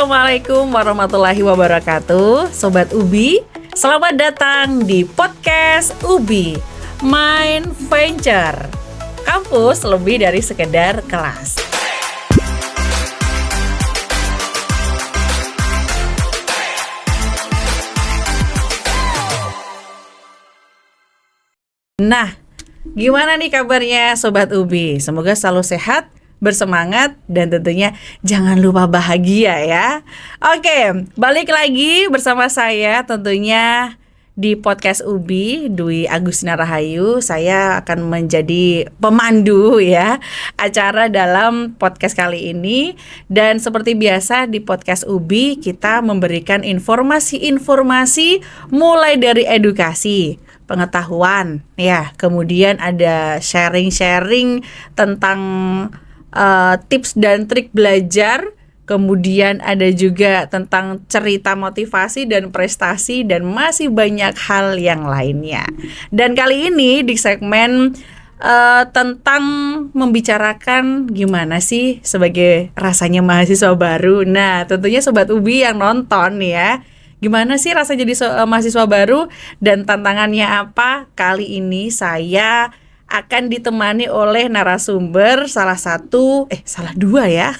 Assalamualaikum warahmatullahi wabarakatuh, Sobat Ubi. Selamat datang di podcast Ubi Mind Venture, kampus lebih dari sekedar kelas. Nah, gimana nih kabarnya Sobat Ubi? Semoga selalu sehat, bersemangat, dan tentunya jangan lupa bahagia ya. Oke, balik lagi bersama saya tentunya di podcast Ubi, Dwi Agustina Rahayu. Saya akan menjadi pemandu ya acara dalam podcast kali ini. Dan seperti biasa di podcast Ubi kita memberikan informasi-informasi mulai dari edukasi, pengetahuan ya, kemudian ada sharing-sharing tentang tips dan trik belajar, kemudian ada juga tentang cerita motivasi dan prestasi, dan masih banyak hal yang lainnya. Dan kali ini di segmen tentang membicarakan gimana sih sebagai rasanya mahasiswa baru. Nah, tentunya Sobat Ubi yang nonton ya, gimana sih rasa jadi mahasiswa baru dan tantangannya apa? Kali ini saya akan ditemani oleh narasumber salah dua ya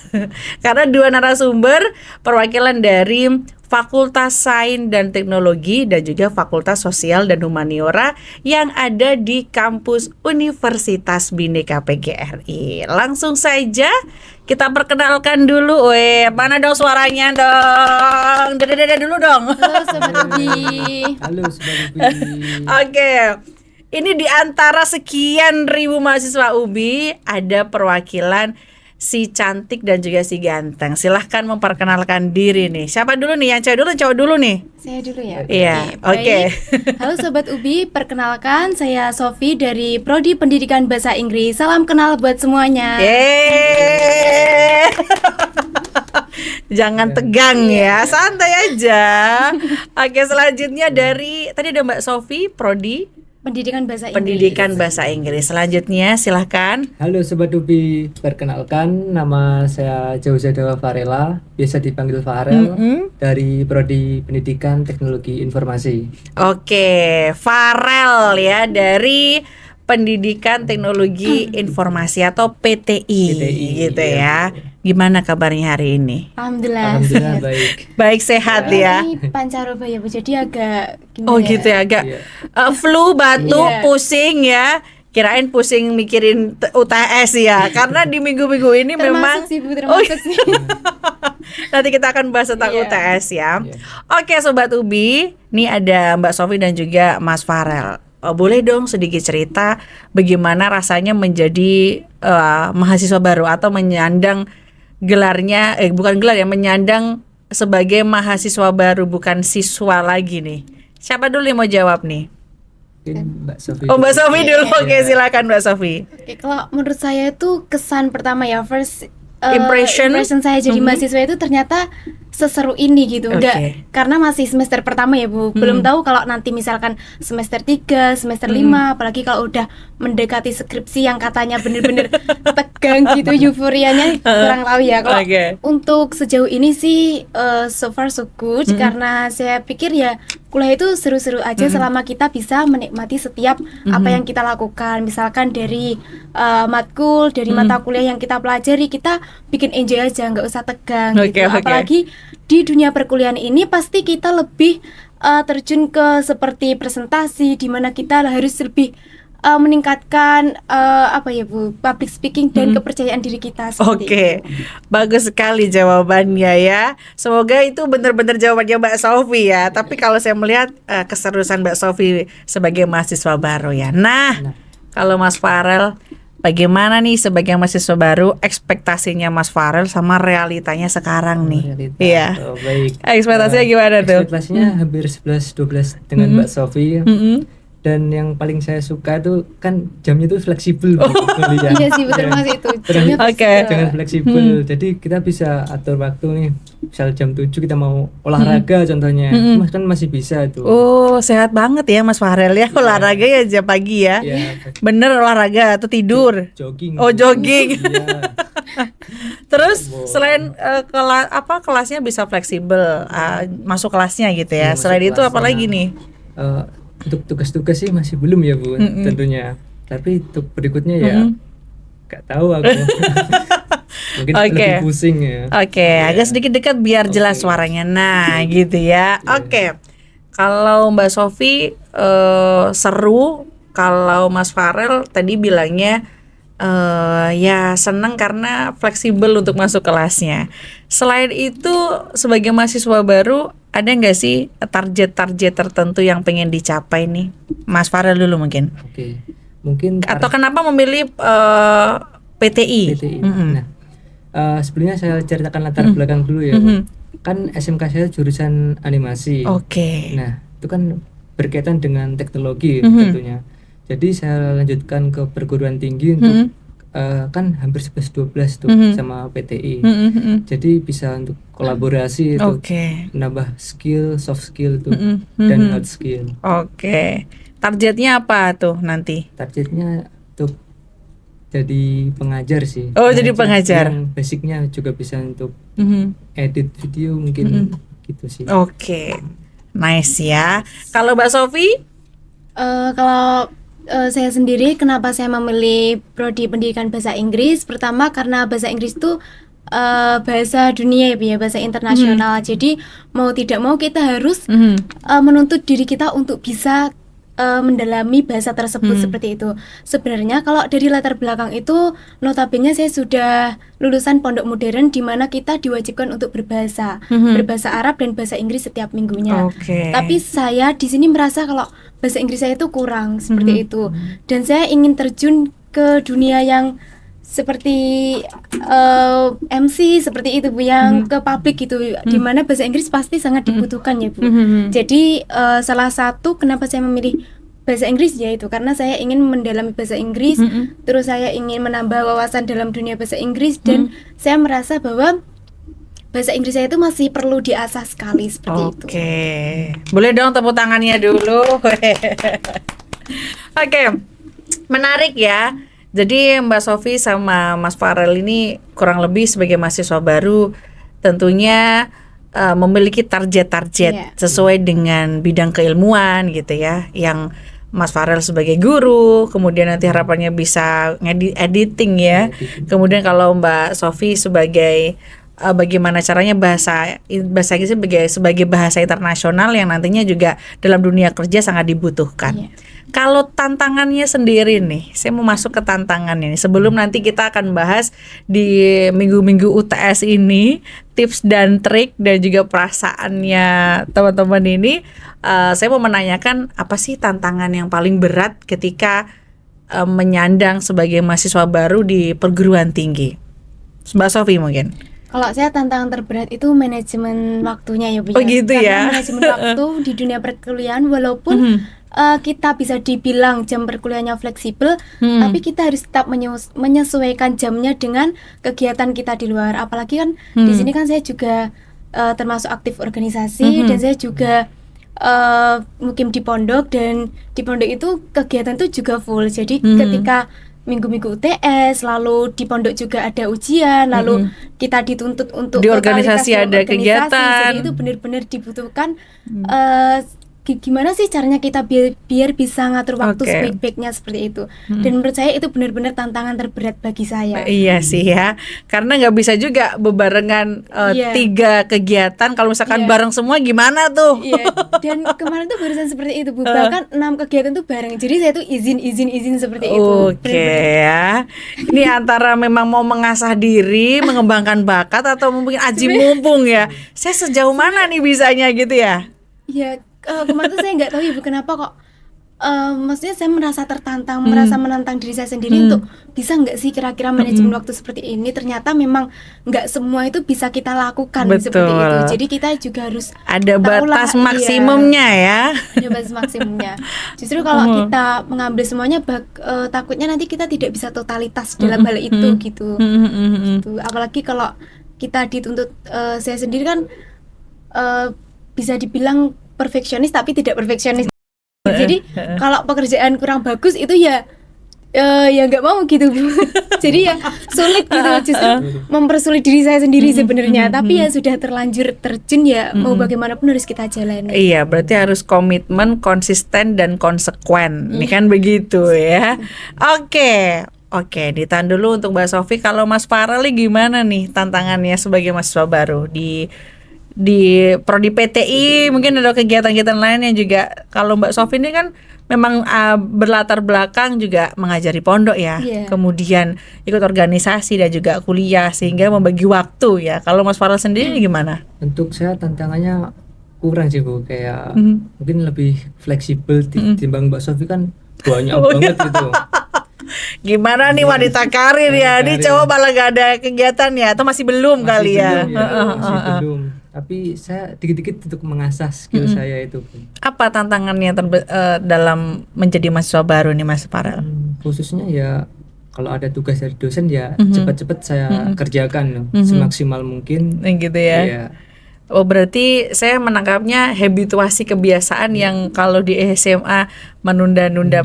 karena dua narasumber perwakilan dari Fakultas Sains dan Teknologi dan juga Fakultas Sosial dan Humaniora yang ada di kampus Universitas Bhinneka PGRI. Langsung saja kita perkenalkan dulu. Mana dong suaranya dong? Dada dulu dong. Halo Sobat Ubi. Halo Sobat Ubi. Oke. Ini di antara sekian ribu mahasiswa Ubi ada perwakilan si cantik dan juga si ganteng. Silahkan memperkenalkan diri nih. Siapa dulu nih? Yang cowok dulu nih? Saya dulu ya. Iya, oke. Halo Sobat Ubi, perkenalkan saya Sofi dari Prodi Pendidikan Bahasa Inggris. Salam kenal buat semuanya. Yeay. Jangan tegang ya, santai aja. Oke, selanjutnya dari tadi ada Mbak Sofi, Prodi Pendidikan Bahasa Inggris. Pendidikan Bahasa Inggris. Selanjutnya silahkan. Halo Sobat Ubi, perkenalkan nama saya Jauza Dawa Farela, biasa dipanggil Farel, dari Prodi Pendidikan Teknologi Informasi. Oke, Farel ya, dari Pendidikan Teknologi Informasi atau PTI gitu ya. Gimana kabarnya hari ini? Alhamdulillah baik. Baik, sehat ya. Ini pancaroba ya Bu, jadi agak gimana Oh gitu ya, agak flu, batuk, pusing ya. Kirain pusing mikirin UTS ya, karena di minggu-minggu ini memang sih, Bu, termasuk sih. Nanti kita akan bahas tentang UTS ya. Oke Sobat Ubi, nih ada Mbak Sofi dan juga Mas Farel. Boleh dong sedikit cerita bagaimana rasanya menjadi mahasiswa baru atau menyandang gelarnya, bukan gelar ya, menyandang sebagai mahasiswa baru, bukan siswa lagi nih. Siapa dulu yang mau jawab nih? Mbak Sofi. Oh Mbak Sofi dulu, oke silakan Mbak Sofi. Oke, kalau menurut saya itu kesan pertama ya, first impression saya jadi mahasiswa itu ternyata seseru ini gitu. Enggak, karena masih semester pertama ya Bu. Belum tahu kalau nanti misalkan semester 3, semester 5, apalagi kalau udah mendekati skripsi yang katanya bener-bener tegang gitu, euforianya kurang tahu ya. Kalau untuk sejauh ini sih so far so good, karena saya pikir ya kuliah itu seru-seru aja selama kita bisa menikmati setiap apa yang kita lakukan. Misalkan dari matkul, dari mata kuliah yang kita pelajari, kita bikin enjoy aja, nggak usah tegang gitu. Apalagi di dunia perkuliahan ini pasti kita lebih terjun ke seperti presentasi, di mana kita harus lebih meningkatkan public speaking dan kepercayaan diri kita. Oke, bagus sekali jawabannya ya. Semoga itu benar-benar jawabannya Mbak Sofi ya. Tapi kalau saya melihat keseruan Mbak Sofi sebagai mahasiswa baru ya. Nah, kalau Mas Farel, bagaimana nih sebagai mahasiswa baru, ekspektasinya Mas Farel sama realitanya sekarang nih? Iya. Baik. Ekspektasinya gimana tuh? Ekspektasinya hampir 11-12 dengan Mbak Sofi. Dan yang paling saya suka tuh kan jamnya tuh fleksibel. Iya sih, betul masih itu. Jangan fleksibel. Jadi kita bisa atur waktu nih. Misal jam 7 kita mau olahraga contohnya. Mas kan masih bisa tuh. Oh, sehat banget ya Mas Farel ya. Olahraga ya jam pagi ya. Bener olahraga atau tidur? Jogging. Oh, jogging. Terus selain kelasnya bisa fleksibel, masuk kelasnya gitu ya. Iya, masuk Selain itu kelasnya. apa lagi nih? Untuk tugas-tugas sih masih belum ya Bu, tentunya. Tapi untuk berikutnya ya nggak tahu aku. Mungkin lebih pusing ya. Oke, agak sedikit dekat biar jelas suaranya. Nah, gitu ya. Oke. Kalau Mbak Sofi seru, kalau Mas Farel tadi bilangnya ya seneng karena fleksibel untuk masuk kelasnya. Selain itu, sebagai mahasiswa baru, ada nggak sih target-target tertentu yang pengen dicapai nih? Mas Farel dulu mungkin. Oke. Mungkin Atau kenapa memilih PTI? Nah, sebelumnya saya ceritakan latar belakang dulu ya. Kan SMK saya jurusan animasi. Oke. Nah, itu kan berkaitan dengan teknologi tentunya. Jadi saya lanjutkan ke perguruan tinggi untuk kan hampir 11-12 tuh sama PTI. Jadi bisa untuk kolaborasi itu menambah skill, soft skill tuh dan hard skill. Oke. Targetnya apa tuh nanti? Targetnya untuk jadi pengajar sih. Oh, jadi pengajar. Yang basicnya juga bisa untuk edit video mungkin gitu sih. Oke. Nice ya. Kalau Mbak Sofi? Kalau saya sendiri kenapa saya memilih prodi pendidikan bahasa Inggris? Pertama karena bahasa Inggris itu bahasa dunia ya, bahasa internasional. Jadi mau tidak mau kita harus menuntut diri kita untuk bisa mendalami bahasa tersebut seperti itu. Sebenarnya kalau dari latar belakang itu notabene saya sudah lulusan pondok modern di mana kita diwajibkan untuk berbahasa Arab dan bahasa Inggris setiap minggunya. Tapi saya di sini merasa kalau bahasa Inggris saya itu kurang seperti itu. Dan saya ingin terjun ke dunia yang seperti MC seperti itu Bu, yang ke publik gitu, di mana bahasa Inggris pasti sangat dibutuhkan ya Bu. Jadi salah satu kenapa saya memilih bahasa Inggris ya itu karena saya ingin mendalami bahasa Inggris, terus saya ingin menambah wawasan dalam dunia bahasa Inggris dan saya merasa bahwa bahasa Inggris saya itu masih perlu diasah sekali seperti itu. Boleh dong tepuk tangannya dulu. Oke, menarik ya. Jadi Mbak Sofi sama Mas Farel ini kurang lebih sebagai mahasiswa baru tentunya memiliki target-target sesuai dengan bidang keilmuan gitu ya. Yang Mas Farel sebagai guru, kemudian nanti harapannya bisa editing ya. Kemudian kalau Mbak Sofi sebagai bagaimana caranya bahasa Inggris sebagai bahasa internasional yang nantinya juga dalam dunia kerja sangat dibutuhkan. Kalau tantangannya sendiri nih, saya mau masuk ke tantangannya nih. Sebelum nanti kita akan bahas di minggu-minggu UTS ini tips dan trik dan juga perasaannya teman-teman ini, saya mau menanyakan apa sih tantangan yang paling berat ketika menyandang sebagai mahasiswa baru di perguruan tinggi? Mbak Sofi mungkin. Kalau saya tantangan terberat itu manajemen waktunya ya Bu. Oh gitu ya. Karena manajemen waktu di dunia perkuliahan walaupun kita bisa dibilang jam perkuliahannya fleksibel, tapi kita harus tetap menyesuaikan jamnya dengan kegiatan kita di luar. Apalagi kan di sini kan saya juga termasuk aktif organisasi dan saya juga mukim di pondok, dan di pondok itu kegiatan itu juga full. Jadi ketika minggu-minggu UTS, lalu di pondok juga ada ujian, lalu kita dituntut untuk di organisasi ada kegiatan. Jadi itu benar-benar dibutuhkan gimana sih caranya kita biar bisa ngatur waktu sebaik-baiknya seperti itu. Dan menurut saya itu benar-benar tantangan terberat bagi saya. Iya sih ya, karena nggak bisa juga bebarengan 3 kegiatan. Kalau misalkan bareng semua gimana tuh? Iya. Dan kemarin tuh barusan seperti itu Bu, bahkan 6 kegiatan tuh bareng. Jadi saya tuh izin seperti itu. Ya. Ini antara memang mau mengasah diri, mengembangkan bakat, atau mungkin aji mumpung ya. Saya sejauh mana nih bisanya gitu ya? Iya. Kemarin tuh saya nggak tahu Ibu kenapa kok maksudnya saya merasa tertantang, merasa menantang diri saya sendiri untuk bisa nggak sih kira-kira manajemen waktu seperti ini. Ternyata memang nggak semua itu bisa kita lakukan. Betul. Seperti itu. Jadi kita juga harus ada batas maksimumnya ya. Ada batas maksimumnya. Justru kalau kita mengambil semuanya takutnya nanti kita tidak bisa totalitas dalam hal itu gitu. Gitu. Apalagi kalau kita dituntut, saya sendiri kan bisa dibilang perfeksionis tapi tidak perfeksionis. Jadi kalau pekerjaan kurang bagus itu ya Ya nggak mau gitu Bu. Jadi ya sulit gitu, justru mempersulit diri saya sendiri sebenarnya. Tapi ya sudah terlanjur terjun, ya mau bagaimanapun harus kita jalani. Iya, berarti harus komitmen, konsisten dan konsekuen. Ini kan begitu ya. Oke, ditahan dulu untuk Mbak Sofi. Kalau Mas Farel gimana nih tantangannya sebagai mahasiswa baru di prodi PTI? Mungkin ada kegiatan-kegiatan lain yang juga, kalau Mbak Sofi ini kan memang berlatar belakang juga mengajari pondok ya, kemudian ikut organisasi dan juga kuliah, sehingga membagi waktu ya. Kalau Mas Farel sendiri gimana? Untuk saya tantangannya kurang sih Bu, kayak mungkin lebih fleksibel timbang Mbak Sofi kan banyak banget gitu. Gimana nih wanita karir ya? Ini cowok malah gak ada kegiatan ya? Atau masih belum kali ya? Masih belum. Tapi saya dikit-dikit untuk mengasah skill saya itu. Apa tantangannya dalam menjadi mahasiswa baru nih Mas Farel? Khususnya ya kalau ada tugas dari dosen ya cepat-cepat saya kerjakan semaksimal mungkin. Gitu ya? Iya. Oh, berarti saya menangkapnya habituasi kebiasaan yang kalau di SMA menunda-nunda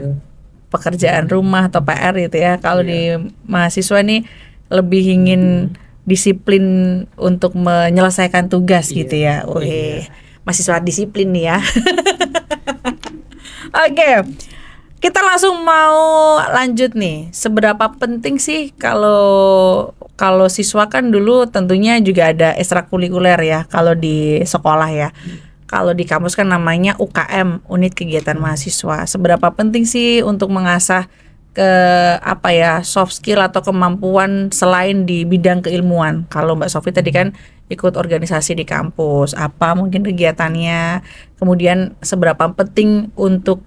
pekerjaan rumah atau PR gitu ya. Kalau di mahasiswa nih lebih ingin disiplin untuk menyelesaikan tugas gitu ya. Mahasiswa disiplin nih ya. Oke. Kita langsung mau lanjut nih. Seberapa penting sih kalau siswa kan dulu tentunya juga ada ekstrakurikuler ya kalau di sekolah ya. Kalau di kampus kan namanya UKM, unit kegiatan mahasiswa. Seberapa penting sih untuk mengasah soft skill atau kemampuan selain di bidang keilmuan? Kalau Mbak Sofi tadi kan ikut organisasi di kampus, apa mungkin kegiatannya? Kemudian seberapa penting untuk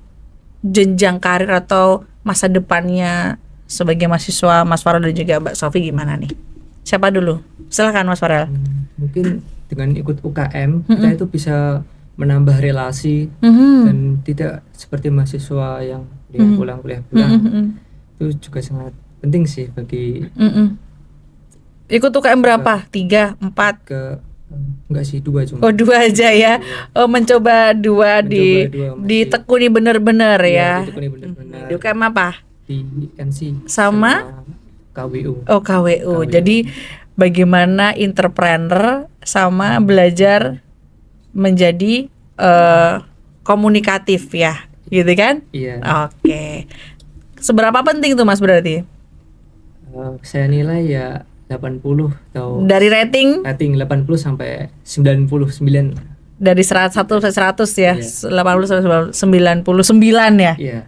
jenjang karir atau masa depannya sebagai mahasiswa? Mas Farel dan juga Mbak Sofi gimana nih? Siapa dulu? Silakan Mas Farel. Mungkin dengan ikut UKM kita itu bisa menambah relasi dan tidak seperti mahasiswa yang dia pulang itu juga sangat penting sih bagi ikut UKM berapa? 3, 4? Enggak sih, 2 cuma. Oh 2 aja ya. Mencoba 2 ditekuni bener-bener ya. Ditekuni bener-bener. Di UKM apa? Di NC sama KWU. Oh KWU. Jadi bagaimana entrepreneur sama belajar menjadi komunikatif ya, gitu kan? Iya. Oke. Seberapa penting tuh Mas berarti? Saya nilai ya 80 atau dari rating 80 sampai 99. Dari 100 sampai 100 ya. 80 sampai 99 ya. Iya.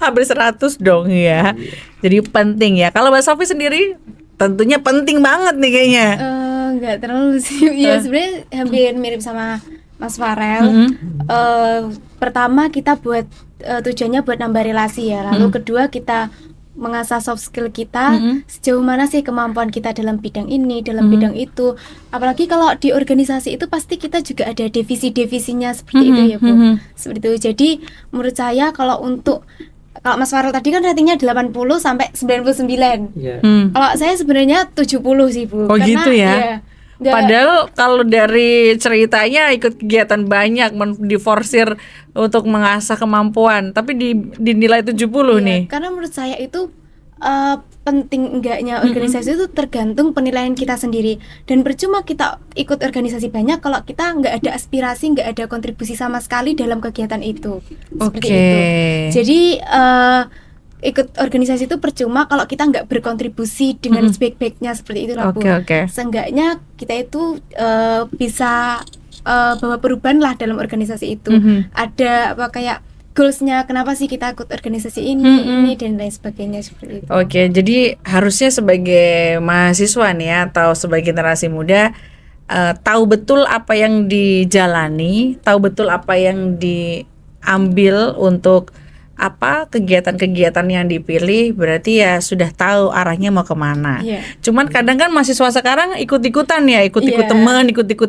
Hampir 100 dong ya. Jadi penting ya. Kalau Mbak Sofi sendiri tentunya penting banget nih kayaknya. Enggak terlalu sih. Ya sebenarnya hampir mirip sama Mas Farel. Pertama kita buat tujuannya buat nambah relasi ya. Lalu kedua kita mengasah soft skill kita, sejauh mana sih kemampuan kita dalam bidang ini, dalam bidang itu. Apalagi kalau di organisasi itu pasti kita juga ada divisi-divisinya seperti itu ya Bu. Seperti itu. Jadi menurut saya kalau Mas Farel tadi kan ratingnya 80 sampai 99. Kalau saya sebenarnya 70 sih Bu. Oh karena, gitu ya. Padahal kalau dari ceritanya ikut kegiatan banyak, diforsir untuk mengasah kemampuan, tapi dinilai 70 nih. Karena menurut saya itu penting enggaknya organisasi itu tergantung penilaian kita sendiri. Dan percuma kita ikut organisasi banyak kalau kita nggak ada aspirasi, nggak ada kontribusi sama sekali dalam kegiatan itu. Seperti itu. Jadi ikut organisasi itu percuma kalau kita nggak berkontribusi dengan sebaik-baiknya, seperti itu lah Bu. Seenggaknya kita itu bisa bawa perubahan lah dalam organisasi itu. Ada kayak goalsnya, kenapa sih kita ikut organisasi ini dan lain sebagainya, seperti itu. Jadi harusnya sebagai mahasiswa nih ya, atau sebagai generasi muda, tahu betul apa yang dijalani, tahu betul apa yang diambil untuk kegiatan-kegiatan yang dipilih, berarti ya sudah tahu arahnya mau kemana. Cuman kadang kan mahasiswa sekarang ikut-ikutan ya, ikut-ikut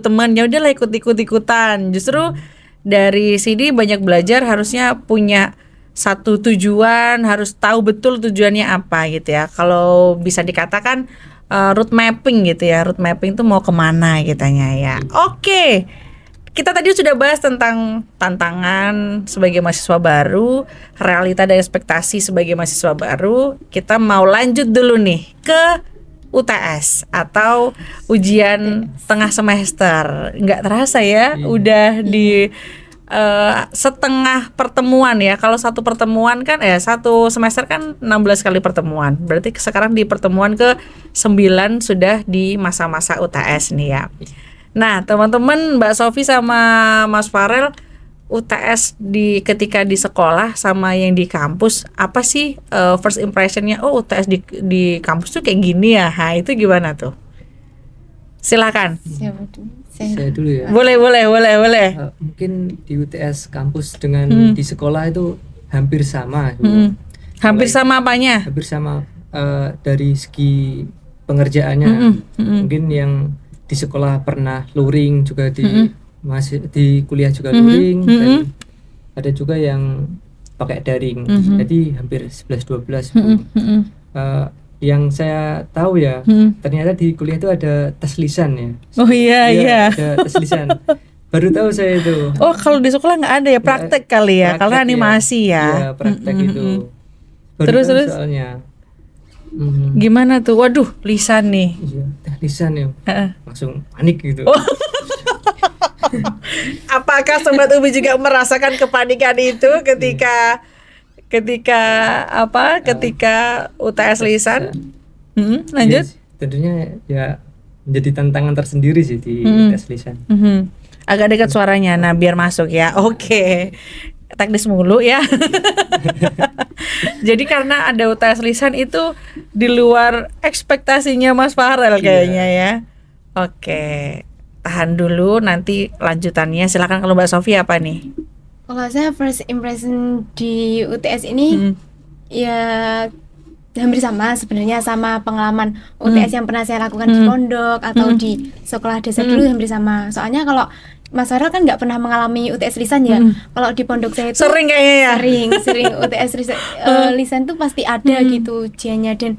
teman, ya udahlah ikut-ikutan. Justru dari sini banyak belajar, harusnya punya satu tujuan, harus tahu betul tujuannya apa gitu ya. Kalau bisa dikatakan road mapping gitu ya, road mapping itu mau kemana kitanya ya. kita tadi sudah bahas tentang tantangan sebagai mahasiswa baru, realita dan ekspektasi sebagai mahasiswa baru. Kita mau lanjut dulu nih ke UTS atau ujian tengah semester. Nggak terasa ya, udah di setengah pertemuan ya. Kalau satu pertemuan kan satu semester kan 16 kali pertemuan. Berarti sekarang di pertemuan ke-9 sudah di masa-masa UTS nih ya. Nah, teman-teman, Mbak Sofi sama Mas Farel, UTS ketika di sekolah sama yang di kampus, apa sih first impressionnya? Oh, UTS di kampus tuh kayak gini ya. Nah, itu gimana tuh? Silakan. Saya dulu ya. Boleh. Mungkin di UTS kampus dengan di sekolah itu hampir sama. Hampir sama apanya? Hampir sama dari segi pengerjaannya. Mungkin yang di sekolah pernah luring juga masih di kuliah juga luring, dan ada juga yang pakai daring. Jadi hampir 11-12. Yang saya tahu ya, ternyata di kuliah itu ada tes lisan ya. Oh iya. Ada tes lisan. Baru tahu saya itu. Oh, kalau di sekolah nggak ada ya, praktek kali ya, karena animasi ya. Iya, praktek itu. Baru Terus soalnya. Gimana tuh? Waduh, lisan nih. Iya, tes lisan ya. Langsung panik gitu. Apakah Sobat Ubi juga merasakan kepanikan itu ketika UTS lisan? Lanjut. Yes, tentunya ya menjadi tantangan tersendiri sih di tes lisan. Agak dekat suaranya, nah biar masuk ya. Oke. Teknis mulu ya. Jadi karena ada UTS lisan itu di luar ekspektasinya Mas Farel kayaknya ya. Oke. Tahan dulu, nanti lanjutannya silakan. Kalau Mbak Sofi apa nih? Kalau saya first impression di UTS ini ya hampir sama sebenarnya sama pengalaman UTS yang pernah saya lakukan di pondok atau di sekolah dasar dulu, hampir sama. Soalnya kalau Mas Farel kan nggak pernah mengalami UTS lisan ya. Kalau di pondok saya itu sering kayaknya ya. Sering UTS lisan tuh pasti ada gitu ujiannya, dan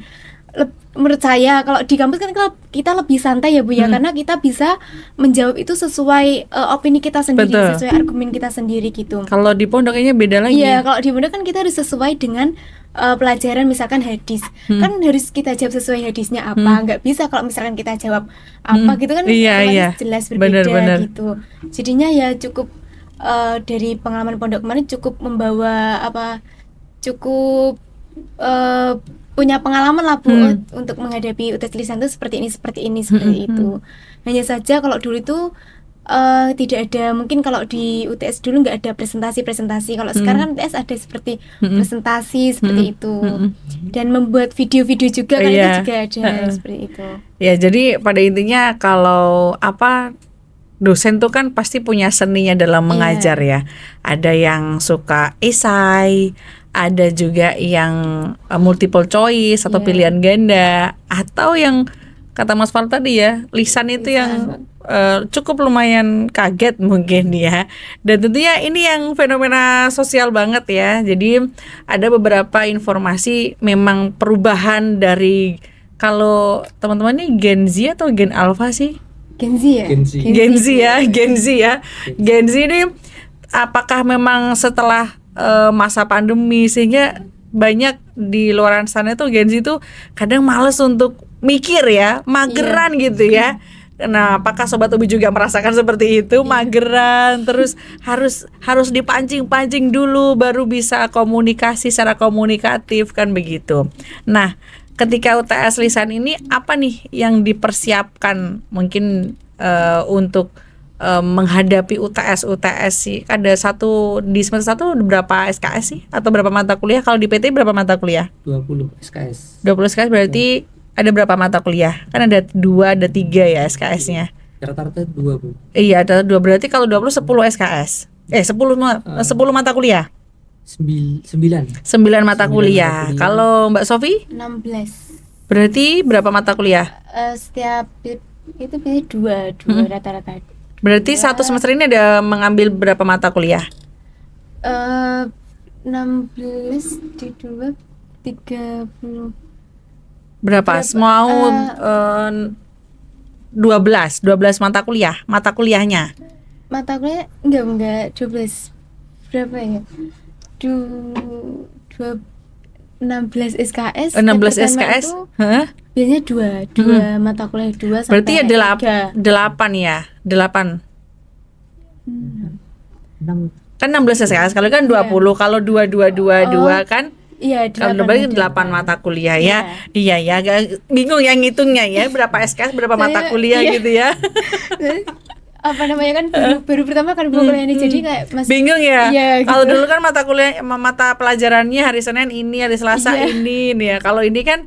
menurut saya kalau di kampus kan kita lebih santai ya Bu ya, karena kita bisa menjawab itu sesuai opini kita sendiri. Betul. Sesuai argumen kita sendiri gitu. Kalau di pondok kayaknya beda lagi. Iya, kalau di pondok kan kita harus sesuai dengan pelajaran, misalkan hadis kan harus kita jawab sesuai hadisnya apa. Nggak bisa kalau misalkan kita jawab apa gitu kan jelas berbeda. Bener. Gitu. Jadinya ya cukup dari pengalaman pondok kemarin cukup membawa cukup punya pengalaman lah Bu untuk menghadapi UTS lisan itu seperti ini itu. Hanya saja kalau dulu itu tidak ada, mungkin kalau di UTS dulu nggak ada presentasi. Kalau sekarang kan UTS ada seperti presentasi seperti itu, dan membuat video-video juga kan itu juga ada seperti itu. Ya, jadi pada intinya kalau dosen tuh kan pasti punya seninya dalam mengajar ya. Ada yang suka esai, ada juga yang multiple choice atau pilihan ganda, atau yang kata Mas Fal tadi ya, lisan itu yang cukup lumayan kaget mungkin ya. Dan tentunya ini yang fenomena sosial banget ya. Jadi ada beberapa informasi memang perubahan dari, kalau teman-teman ini Gen Z atau Gen Alpha sih? Gen Z ya? Gen Z ini apakah memang setelah masa pandemi sehingga banyak di luaran sana tuh Gen Z tuh kadang males untuk mikir ya, mageran gitu ya. Nah, apakah Sobat Ubi juga merasakan seperti itu? Mageran, terus harus dipancing-pancing dulu baru bisa komunikasi secara komunikatif kan begitu. Nah, ketika UTS lisan ini apa nih yang dipersiapkan mungkin untuk menghadapi UTS sih? Ada di semester 1 berapa SKS sih? Atau berapa mata kuliah? Kalau di PT berapa mata kuliah? 20 SKS. 20 SKS berarti ada berapa mata kuliah? Kan ada 2, ada 3 ya SKS-nya. Rata-rata 2 Bu. Iya, ada 2, berarti kalau 20 10 SKS. 10 mata kuliah. 9 mata kuliah. Kalau Mbak Sofi? 16. Berarti berapa mata kuliah? Setiap itu bisa 2 rata-rata. Berarti satu semester ini ada mengambil berapa mata kuliah? 16 di 2 30. Berapa? Mau 12 mata kuliahnya. mata kuliah enggak 12 berapa ya? Dua 16 SKS. 16 yang pertama SKS. itu Hah? biasanya dua mata kuliah 2 sampai Berarti ya 3. 8 ya. 8. 6 Kan 16 SKS, kalau kan 20. Kalau 2 kan Iya, kalau 8 berarti ada. 8 mata kuliah ya. Iya ya, agak bingung yang ngitungnya ya, berapa SKS, berapa mata kuliah iya. gitu ya. Apa namanya kan baru pertama kan kuliah ini, jadi kayak masih Bingung ya. Iya, Kalau gitu. dulu kan mata pelajarannya hari Senin ini, hari Selasa Iya. ini nih ya. Kalau ini kan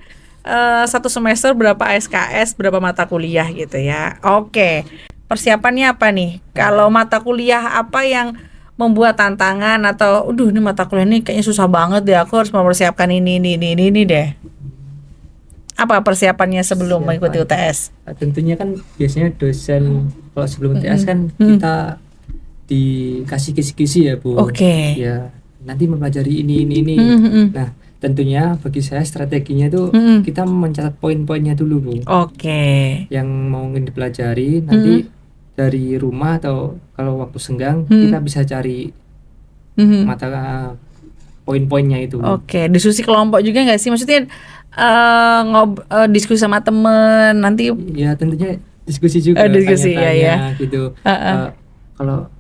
satu semester berapa SKS, berapa mata kuliah gitu ya. Oke. Persiapannya apa nih? Kalau mata kuliah apa yang membuat tantangan atau ini mata kuliah ini kayaknya susah banget deh, aku harus mempersiapkan ini deh. Apa persiapannya sebelum mengikuti UTS? Tentunya kan biasanya dosen kalau sebelum UTS kan kita dikasih kisi-kisi ya Bu. Oke. Ya nanti mempelajari ini. Nah tentunya bagi saya strateginya itu kita mencatat poin-poinnya dulu Bu. Oke. Yang mau dipelajari nanti dari rumah atau kalau waktu senggang kita bisa cari mata poin-poinnya itu. Oke, diskusi kelompok juga nggak sih? Maksudnya diskusi sama temen nanti? Ya tentunya diskusi juga, diskusi, tanya-tanya gitu. Kalau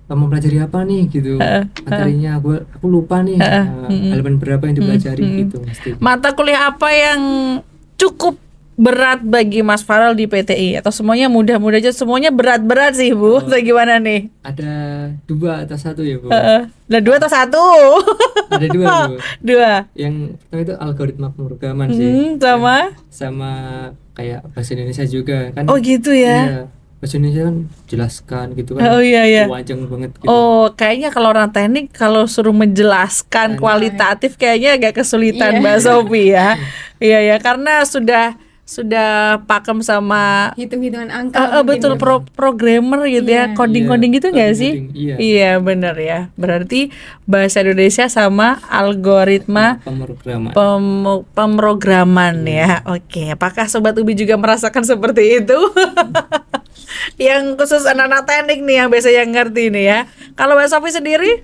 kamu pelajari apa nih gitu, materinya aku lupa nih halaman berapa yang dipelajari gitu mesti. Mata kuliah apa yang cukup berat bagi Mas Farel di PTI atau semuanya mudah-mudah aja, semuanya berat-berat sih Bu? Atau gimana nih? Ada 2 atau 1 ya Bu? Lah 2 atau 1? Ada 2 Bu. 2. Yang pertama itu algoritma pemrograman sih. Sama kayak bahasa Indonesia juga kan. Oh gitu ya. Iya, bahasa Indonesia kan jelaskan gitu kan. Oh iya. Panjang banget gitu. Oh, kayaknya kalau orang teknik kalau suruh menjelaskan kualitatif kayaknya agak kesulitan Mbak Sophie ya. Iya ya, karena sudah pakem sama hitung-hitungan angka betul ya. Programmer gitu ya, coding gitu nggak sih? Iya benar ya. Berarti bahasa Indonesia sama algoritma pemrograman ya. Oke, apakah Sobat Ubi juga merasakan seperti itu? Yang khusus anak-anak teknik nih yang biasanya ngerti nih ya. Kalau Mbak Sophie sendiri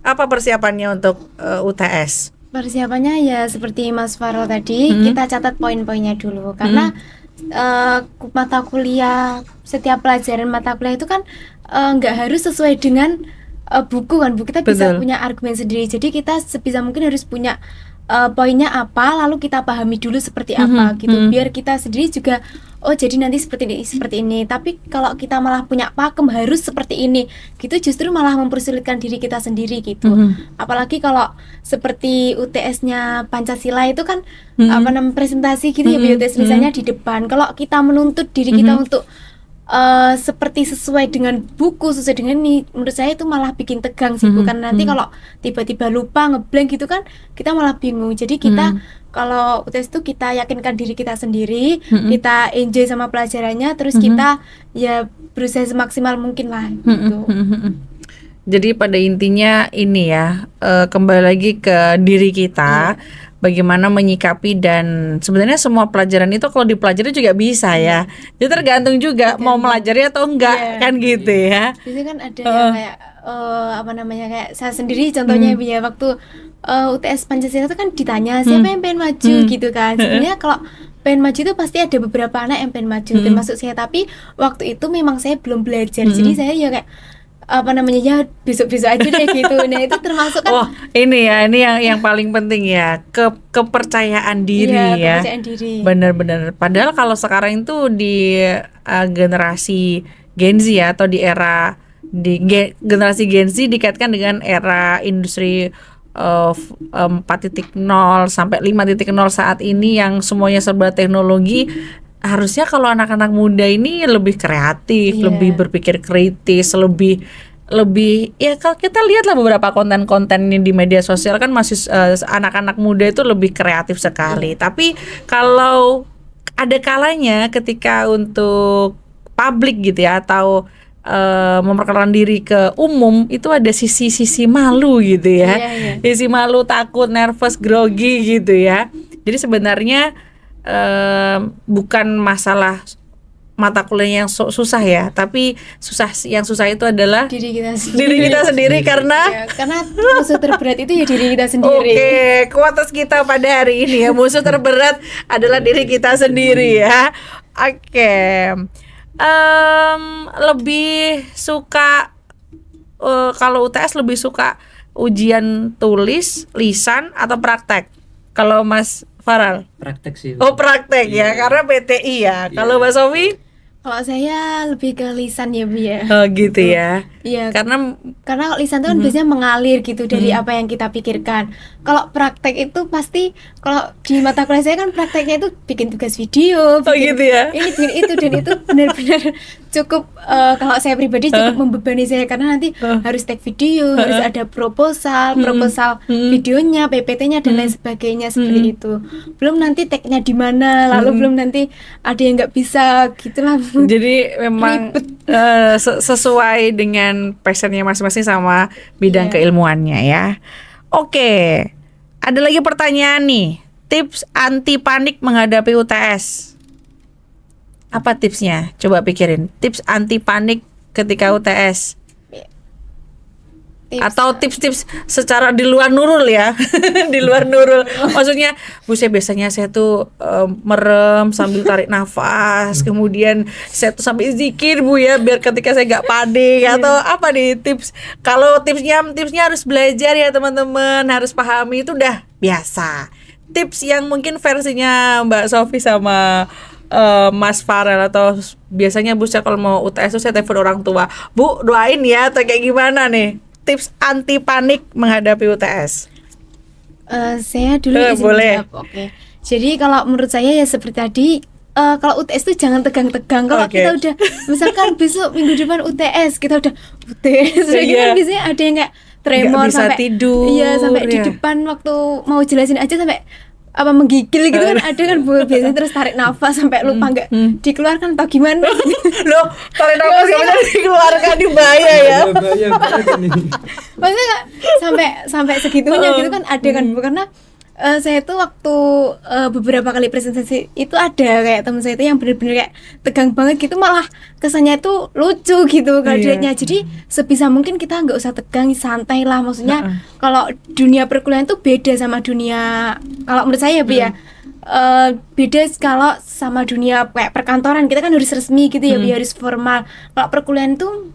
apa persiapannya untuk UTS? Persiapannya ya seperti Mas Farel tadi, kita catat poin-poinnya dulu karena mata kuliah, setiap pelajaran mata kuliah itu kan nggak harus sesuai dengan buku kan Bu, kita bisa punya argumen sendiri, jadi kita sebisa mungkin harus punya poinnya apa, lalu kita pahami dulu seperti apa gitu, biar kita sendiri juga jadi nanti seperti ini. Tapi kalau kita malah punya pakem harus seperti ini gitu, justru malah mempersulitkan diri kita sendiri gitu. Apalagi kalau seperti UTS-nya Pancasila itu kan presentasi gitu ya, UTS misalnya di depan. Kalau kita menuntut diri kita untuk seperti sesuai dengan buku, sesuai dengan ini, menurut saya itu malah bikin tegang sih, bukan nanti kalau tiba-tiba lupa ngeblank gitu kan kita malah bingung. Jadi kita kalau UTS itu kita yakinkan diri kita sendiri, kita enjoy sama pelajarannya, terus kita ya berusaha semaksimal mungkin lah gitu. Jadi pada intinya ini ya, kembali lagi ke diri kita, bagaimana menyikapi, dan sebenarnya semua pelajaran itu kalau dipelajari juga bisa ya. Jadi tergantung juga mau melajari atau enggak kan gitu ya. Biasanya kan ada yang kayak kayak saya sendiri contohnya ya, waktu UTS Pancasila itu kan ditanya siapa yang pengen maju gitu kan. Sebenarnya kalau pengen maju itu pasti ada beberapa anak yang pengen maju, termasuk saya, tapi waktu itu memang saya belum belajar, jadi saya ya kayak ya besok-besok aja deh gitu. Nah itu termasuk kan ini yang paling penting ya, kepercayaan diri ya. Kepercayaan diri. Benar-benar. Padahal kalau sekarang itu di generasi Gen Z ya, atau di era generasi Gen Z dikaitkan dengan era industri 4.0 sampai 5.0 saat ini yang semuanya serba teknologi. Harusnya kalau anak-anak muda ini lebih kreatif, lebih berpikir kritis, lebih ya, kalau kita lihatlah beberapa konten-konten di media sosial kan masih anak-anak muda itu lebih kreatif sekali. Tapi kalau ada kalanya ketika untuk publik gitu ya, atau memperkenalkan diri ke umum, itu ada sisi malu gitu ya. Sisi malu, takut, nervous, grogi gitu ya. Jadi sebenarnya bukan masalah mata kuliah yang susah ya, tapi yang susah itu adalah diri kita sendiri karena ya, karena musuh terberat itu ya diri kita sendiri. Oke, kualitas kita pada hari ini ya, musuh terberat adalah diri kita sendiri ya. Oke. Lebih suka kalau UTS lebih suka ujian tulis, lisan atau praktek? Kalau Mas Farel? Praktek sih. Oh, praktek ya, karena PTI ya. Kalau Mbak Sofi? Kalau saya lebih ke lisan ya Bu ya. Oh gitu ya. Iya. Karena Lisan itu kan biasanya mengalir gitu dari apa yang kita pikirkan. Kalau praktek itu pasti, kalau di mata kuliah saya kan prakteknya itu bikin tugas video, bikin gitu ya. ini bikin itu, dan itu benar-benar cukup kalau saya pribadi cukup membebani saya, karena nanti harus take video, harus ada proposal videonya, PPT-nya dan lain sebagainya seperti itu. Belum nanti tag-nya di mana, lalu belum nanti ada yang nggak bisa gitulah. Jadi memang sesuai dengan passionnya masing-masing sama bidang keilmuannya ya. Oke, ada lagi pertanyaan nih. Tips anti panik menghadapi UTS. Apa tipsnya? Coba pikirin. Tips anti panik ketika UTS. Atau tips-tips secara di luar Nurul ya. Di luar Nurul. Maksudnya, Bu, biasanya saya tuh merem sambil tarik nafas, kemudian saya tuh sambil zikir Bu ya, biar ketika saya gak panik. Atau apa nih tips? Kalau tipsnya harus belajar ya teman-teman, harus pahami, itu udah biasa. Tips yang mungkin versinya Mbak Sofi sama Mas Farel, atau biasanya Bu saya kalau mau UTS tuh saya telepon orang tua, Bu doain ya, atau kayak gimana nih? Tips anti panik menghadapi UTS. Saya dulu izin menjawab. Oke. Jadi kalau menurut saya ya seperti tadi, kalau UTS itu jangan tegang-tegang. Kalau kita udah misalkan besok minggu depan UTS, kita udah UTS, kan biasanya ada yang kayak tremor sampai tidur. Iya, sampai di depan waktu mau jelasin aja sampai menggigil gitu kan, ada kan Bu, biasanya terus tarik nafas sampai lupa nggak dikeluarkan atau gimana. Loh, tarik nafas nggak bisa dikeluarkan, di bahaya ya. Maksudnya sampai segitunya gitu kan, ada kan Bu, karena saya tuh waktu beberapa kali presentasi itu ada kayak teman saya itu yang benar-benar kayak tegang banget gitu, malah kesannya itu lucu gitu kadernya. Jadi sebisa mungkin kita nggak usah tegang, santai lah. Maksudnya kalau dunia perkuliahan tuh beda sama dunia, kalau menurut saya Bu ya, beda kalau sama dunia kayak perkantoran, kita kan harus resmi gitu ya Bu, harus formal. Kalau perkuliahan tuh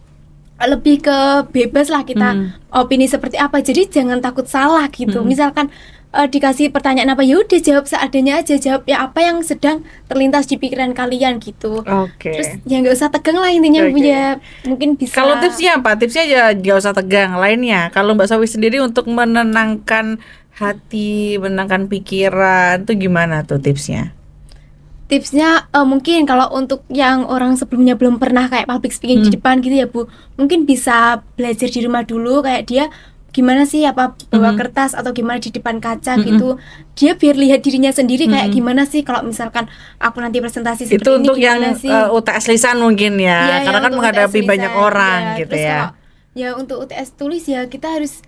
lebih ke bebas lah kita opini seperti apa, jadi jangan takut salah gitu. Misalkan dikasih pertanyaan apa, ya udah jawab seadanya aja, jawab ya apa yang sedang terlintas di pikiran kalian gitu. Terus ya nggak usah tegang lah intinya Bu ya, mungkin bisa. Kalau tipsnya apa? Tipsnya ya nggak usah tegang. Lainnya, kalau Mbak Sofi sendiri untuk menenangkan hati, menenangkan pikiran, tuh gimana tuh tipsnya? Tipsnya mungkin kalau untuk yang orang sebelumnya belum pernah kayak public speaking di depan gitu ya Bu, mungkin bisa belajar di rumah dulu, kayak dia gimana sih, apa bawa kertas atau gimana di depan kaca gitu, dia biar lihat dirinya sendiri kayak gimana sih kalau misalkan aku nanti presentasi seperti itu ini, untuk yang UTS lisan mungkin ya, karena kan menghadapi banyak orang ya, gitu ya. Ya. Kalau, ya untuk UTS tulis ya kita harus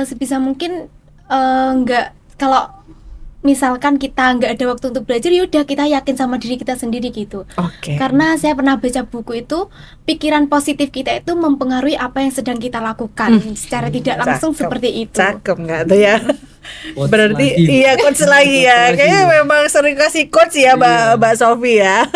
sebisa mungkin nggak, kalau misalkan kita nggak ada waktu untuk belajar, yaudah kita yakin sama diri kita sendiri gitu. Karena saya pernah baca buku itu, pikiran positif kita itu mempengaruhi apa yang sedang kita lakukan secara tidak langsung. Seperti itu. Cakep nggak tuh ya? Berarti iya, quotes lagi ya. Kayaknya memang sering kasih quotes ya Mbak Sofi ya.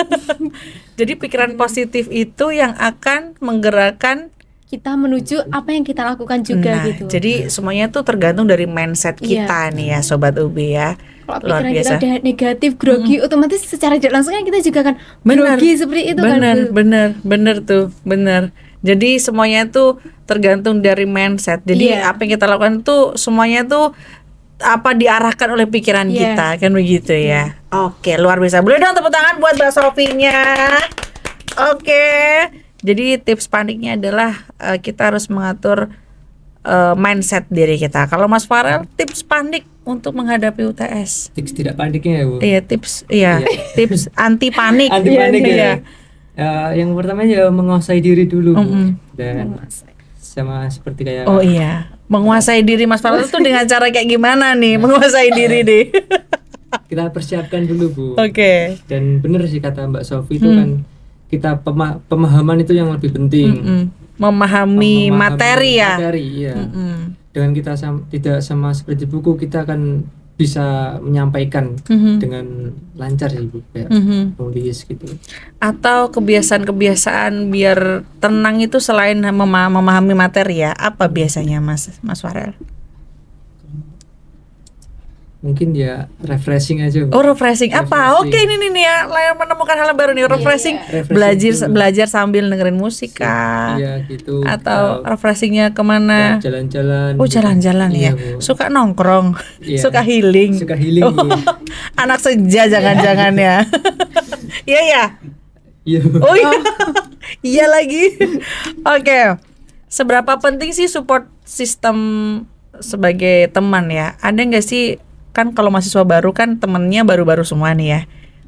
Jadi pikiran positif itu yang akan menggerakkan kita menuju apa yang kita lakukan juga gitu. Jadi semuanya tuh tergantung dari mindset kita nih ya Sobat Ubi ya. Kalau pikiran kita udah negatif, grogi, otomatis secara tidak langsung kan kita juga kan grogi seperti itu kan. Bener tuh. Jadi semuanya tuh tergantung dari mindset. Jadi apa yang kita lakukan tuh semuanya tuh apa diarahkan oleh pikiran kita, kan begitu ya. Oke, luar biasa. Boleh dong tepuk tangan buat Mbak Sofinya. Oke. Jadi tips paniknya adalah kita harus mengatur mindset diri kita. Kalau Mas Farel, tips panik untuk menghadapi UTS. Tips tidak paniknya ya Bu? Iya, tips anti panik. Anti panik ya. Yang pertama ya menguasai diri dulu dan sama seperti kayak. Oh iya, menguasai diri Mas Farel itu dengan cara kayak gimana nih? Menguasai diri deh. Kita persiapkan dulu Bu. Oke. Dan bener sih kata Mbak Sofi itu kan, kita pemahaman itu yang lebih penting. Memahami materi ya. Materi, iya. Dengan kita tidak sama seperti buku, kita akan bisa menyampaikan dengan lancar sih Bu, kayak nulis gitu. Atau kebiasaan-kebiasaan biar tenang itu selain memahami materi ya, apa biasanya Mas Farel? Mungkin ya refreshing aja Bu. Oh, refreshing apa? Oke, ini nih ya, menemukan hal baru nih, refreshing. Belajar sambil dengerin musik kah? Iya gitu. Atau refreshingnya kemana? Jalan-jalan. Oh, jalan-jalan ya. Bu. Suka nongkrong, Iya. suka healing. Suka healing. Bu. Anak senja jangan-jangan ya. Iya ya. Iya. Oh iya. Iya lagi. Oke. Seberapa penting sih support system sebagai teman ya? Ada nggak sih, kan kalau mahasiswa baru kan temennya baru-baru semua nih ya,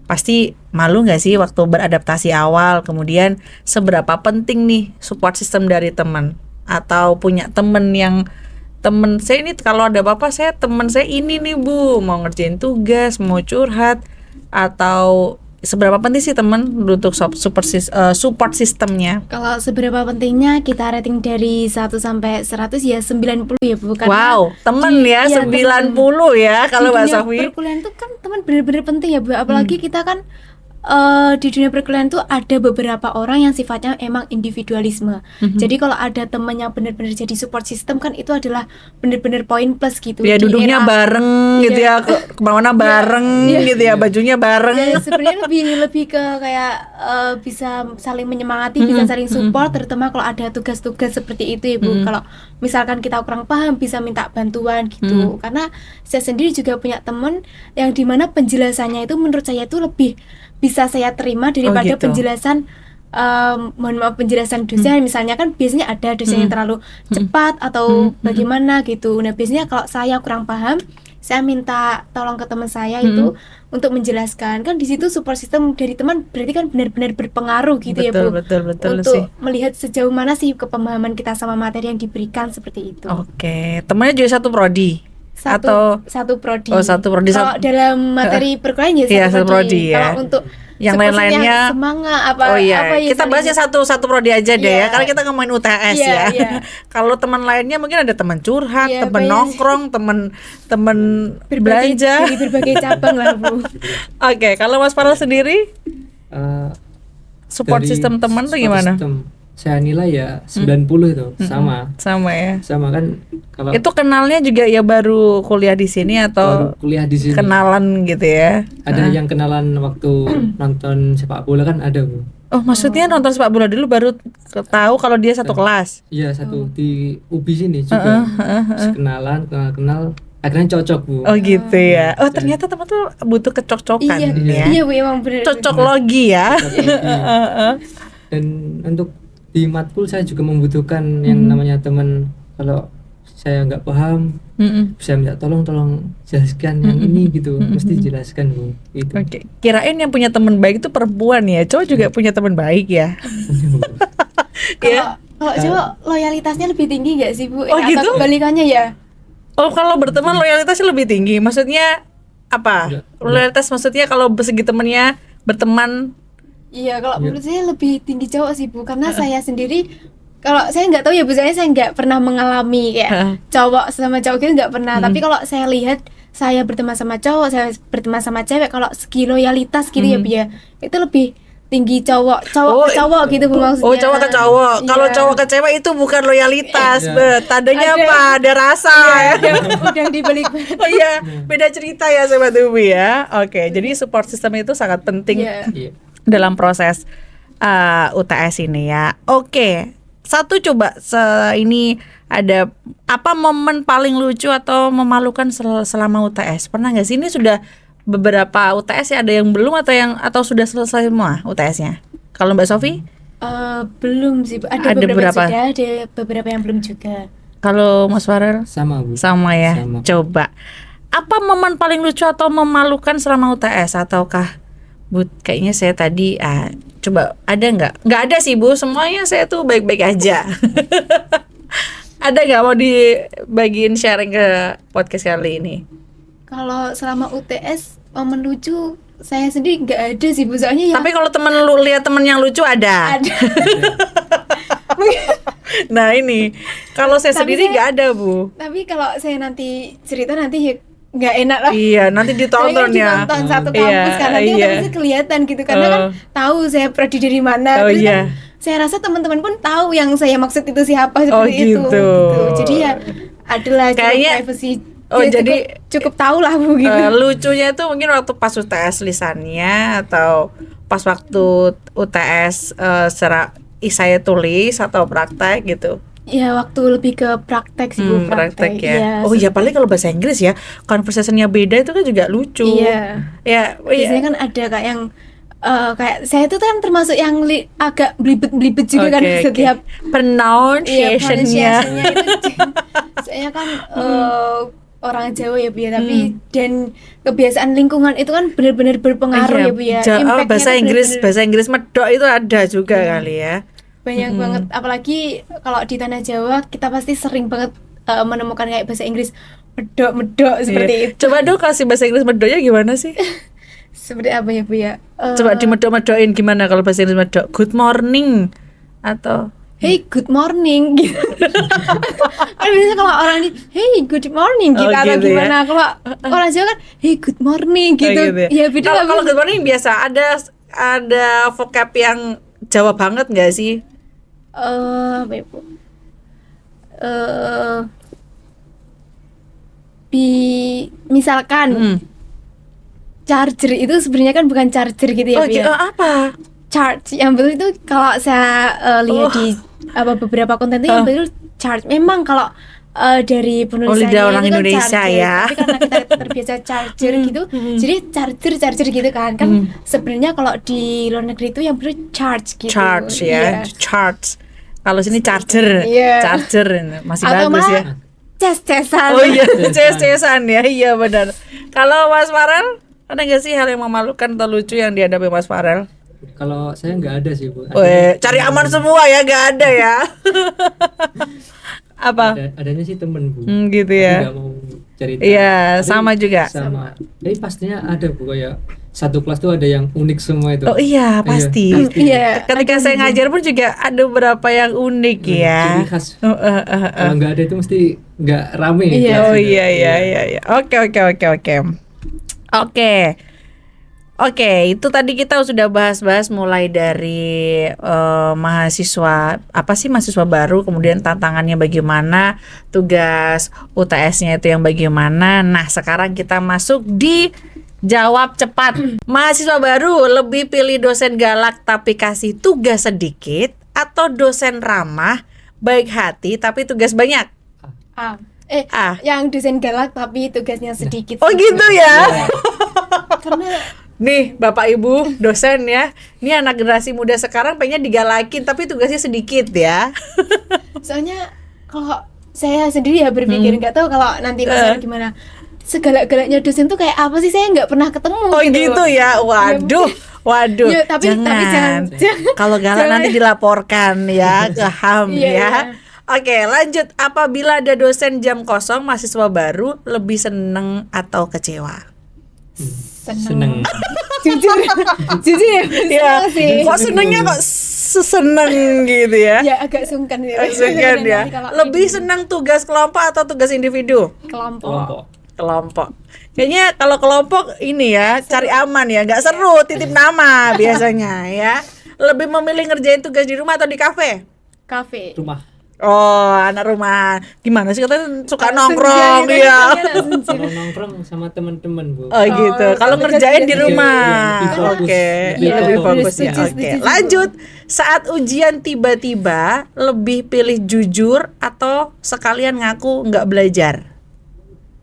pasti malu nggak sih waktu beradaptasi awal? Kemudian seberapa penting nih support system dari teman, atau punya temen yang temen saya ini kalau ada apa-apa temen saya ini nih Bu, mau ngerjain tugas, mau curhat, atau seberapa penting sih teman untuk support sistemnya? Kalau seberapa pentingnya, kita rating dari 1 sampai 100 ya 90 ya Bu. Wow, teman ya, 90 ya kalau Mbak Sofi. Di dunia perkuliahan itu kan teman benar-benar penting ya Bu. Apalagi kita kan di dunia perkuliahan tuh ada beberapa orang yang sifatnya emang individualisme. Jadi kalau ada teman yang benar-benar jadi support system kan itu adalah benar-benar poin plus gitu. Ya duduknya bareng gitu ya, kemana bareng gitu ya, bajunya bareng. Ya, sebenarnya lebih ke kayak bisa saling menyemangati, bisa saling support, terutama kalau ada tugas-tugas seperti itu ya Bu. Kalau misalkan kita kurang paham bisa minta bantuan gitu. Karena saya sendiri juga punya teman yang dimana penjelasannya itu menurut saya itu lebih bisa saya terima daripada penjelasan mohon maaf, penjelasan dosen. Misalnya kan biasanya ada dosen yang terlalu cepat atau bagaimana gitu. Nah biasanya kalau saya kurang paham, saya minta tolong ke teman saya itu untuk menjelaskan. Kan di situ support system dari teman berarti kan benar-benar berpengaruh gitu ya Bu. Betul untuk sih. melihat sejauh mana sih kepemahaman kita sama materi yang diberikan seperti itu. Oke, temannya juga satu prodi. Satu prodi. Oh, satu prodi. Kalau dalam materi perkuliahan ya satu prodi ya. Kalau untuk yang lain-lainnya semangat apa ya kita bahasnya satu prodi aja deh ya, karena kita ngomongin UTS ya. Kalau teman lainnya mungkin ada teman curhat, teman nongkrong, teman belanja dari berbagai cabang lah Bu. Oke, kalau Mas Farel sendiri support system teman tuh gimana? Saya nilai ya 90 itu sama ya. Sama kan, kalau itu kenalnya juga ya baru kuliah di sini atau baru kuliah di sini. Kenalan gitu ya. Ada yang kenalan waktu nonton sepak bola kan ada Bu. Oh, maksudnya nonton sepak bola dulu baru tahu kalau dia satu kelas. Iya, satu di UBI sini juga. Kenal akhirnya cocok Bu. Oh gitu ya. Oh ternyata teman tuh butuh kecocokkan ya. Iya Bu, emang benar. Cocok logi ya. Dan untuk di matkul saya juga membutuhkan yang namanya teman. Kalau saya nggak paham, bisa minta tolong jelaskan yang ini gitu. Mesti jelaskan Bu. Gitu. Oke. Kirain yang punya teman baik itu perempuan ya. Cowok juga punya teman baik ya. Kalau cowok loyalitasnya lebih tinggi nggak sih Bu? Oh gitu? Atau kebalikannya ya? Oh kalau berteman loyalitasnya lebih tinggi. Maksudnya apa? Loyalitas maksudnya kalau segi temennya berteman. Iya, kalau menurut saya lebih tinggi cowok sih Bu, karena saya sendiri, kalau saya nggak tahu ya Bu, saya nggak pernah mengalami kayak cowok sama cowok gitu, nggak pernah. Tapi kalau saya lihat saya berteman sama cowok, saya berteman sama cewek, kalau segi loyalitas gitu ya Bu ya, itu lebih tinggi cowok ke cowok gitu Bu maksudnya. Oh, cowok ke cowok. Kalau cowok ke cewek itu bukan loyalitas, tandanya apa? Ada rasa ya. Udah dibalik. Oh iya, beda cerita ya Sobat Ubi ya. Oke, jadi support system itu sangat penting dalam proses UTS ini ya. Oke, satu coba ini ada apa momen paling lucu atau memalukan selama UTS? Pernah nggak sih? Ini sudah beberapa UTS ya, ada yang belum atau sudah selesai semua UTS-nya? Kalau Mbak Sofi? Belum sih, ada beberapa sudah, ada beberapa yang belum juga. Kalau Mas Farel? Sama Bu. Sama ya. Sama. Coba apa momen paling lucu atau memalukan selama UTS, ataukah Bu, kayaknya saya tadi coba ada nggak? Nggak ada sih Bu, semuanya saya tuh baik-baik aja. Ada nggak mau dibagiin sharing ke podcast kali ini? Kalau selama UTS momen lucu saya sendiri nggak ada sih Bu, soalnya ya Tapi kalau temen lu lihat temen yang lucu ada. ada. Nah ini kalau saya Tapi sendiri saya- nggak ada Bu. Tapi kalau saya nanti cerita nanti ya nggak enak lah. Iya nanti Saya ditonton kan ya. ditonton satu Iya, kampus kan nanti iya. kan pasti kelihatan gitu karena kan Oh. tahu saya prodi dari mana. Oh, Terus iya. kan saya rasa teman-teman pun tahu yang saya maksud itu siapa Oh, seperti itu. gitu. Jadi ya adalah Kayaknya- privacy. Oh, Ya, jadi- cukup tahu lah Bu gitu. Lucunya itu mungkin waktu pas UTS lisannya atau pas waktu UTS secara isaya tulis atau praktek gitu. Ya waktu lebih ke praktek sih Bu, Praktek ya. Iya, Oh iya paling kalau bahasa Inggris ya conversationnya beda itu kan juga lucu. Iya. Ya. Biasanya kan ada kayak yang kayak saya itu kan termasuk yang agak belibet-belibet juga kan Oke, oke. setiap Pronunciation-nya. pronunciation-nya itu saya kan orang Jawa ya Bu ya, tapi dan kebiasaan lingkungan itu kan benar-benar berpengaruh Iya, ya Bu ya. oh, Impact-nya bahasa tuh Inggris benar-benar bahasa Inggris medok itu ada juga kali ya. banyak banget, apalagi kalau di tanah Jawa kita pasti sering banget menemukan kayak bahasa Inggris medok-medok seperti Iya. itu. Coba dong kasih bahasa Inggris medoknya gimana sih? Seperti apa ya Bu ya? Coba dimedok-medokin gimana kalau bahasa Inggris medok? Good morning atau Hey, good morning gitu. Kan biasanya kalau orang ini, hey, good morning gitu, Oh, atau gitu ya. gimana. Kalau orang Jawa kan, hey, good morning gitu. Ya beda Kalau lah, kalau Bu. good morning biasa ada vocab yang Jawa banget nggak sih? Apa ya, Bu? Misalkan charger itu sebenarnya kan bukan charger gitu ya, Oh, Bu ya. apa? Charge yang betul itu kalau saya lihat di beberapa konten itu yang betul charge. Memang kalau dari penulisannya lidah orang itu kan Indonesia charger. ya. Tapi karena kita terbiasa charger gitu, jadi charger gitu kan. Kan sebenarnya kalau di luar negeri itu yang betul charge gitu. Charge ya, Iya. charge. Kalau sini charger, Iya. charger masih Atau bagus malah ya. ces-cesan. Oh iya, ces-cesan ya, iya benar. Kalau Mas Farel, ada nggak sih hal yang memalukan atau lucu yang dihadapi Mas Farel? Kalau saya nggak ada sih Bu. Cari aman semua ya, nggak ada ya. Apa? Adanya sih temen Bu. Gitu Tapi ya. nggak mau cerita. Iya, Tapi sama juga. Sama. Tapi pastinya ada Bu, kayak satu kelas tuh ada yang unik semua itu. Oh iya, pasti. Iya. Ketika saya ngajar pun juga ada beberapa yang unik ya. Ciri khas. Kalau nggak ada itu mesti nggak rame. Iya. kelas Oh itu. iya. Oke. Oke, itu tadi kita sudah bahas-bahas mulai dari mahasiswa, apa sih mahasiswa baru, kemudian tantangannya bagaimana, tugas UTS-nya itu yang bagaimana. Nah, sekarang kita masuk di jawab cepat. Mahasiswa baru lebih pilih dosen galak tapi kasih tugas sedikit atau dosen ramah, baik hati tapi tugas banyak? Ah. Yang dosen galak tapi tugasnya sedikit. Oh gitu ya. Karena Nih Bapak Ibu dosen ya, ini anak generasi muda sekarang pengen digalakin tapi tugasnya sedikit ya. soalnya kalau saya sendiri ya berpikir nggak tahu kalau nanti Mas gimana, segalak-galaknya dosen tuh kayak apa sih, saya nggak pernah ketemu Oh gitu ya, waduh. Ya, tapi jangan. Kalau galak Jangan. nanti dilaporkan ya ke HAM Iya, ya. iya. Oke lanjut, apabila ada dosen jam kosong mahasiswa baru lebih seneng atau kecewa? Seneng. jujur ya, Ya, seneng sih. kok senengnya kok seseneng gitu ya? Ya agak sungkan ya. Sungkan ya. Nanti kalau Lebih ini senang tugas kelompok atau tugas individu? kelompok. Kelompok. Kayaknya kalau kelompok ini ya cari aman ya, nggak seru titip nama biasanya ya. Lebih memilih ngerjain tugas di rumah atau di kafe? Kafe. Rumah. Oh, anak rumah. Gimana sih katanya suka Senja nongkrong gitu, ya? iya, senja. Kalau nongkrong sama teman-teman Bu. Oh gitu. Kalau tugas ngerjain di iya, rumah. lebih fokus. Oke, Iya, lebih fokus ya. setuju, Oke. setuju. Lanjut. Saat ujian tiba-tiba lebih pilih jujur atau sekalian ngaku nggak belajar?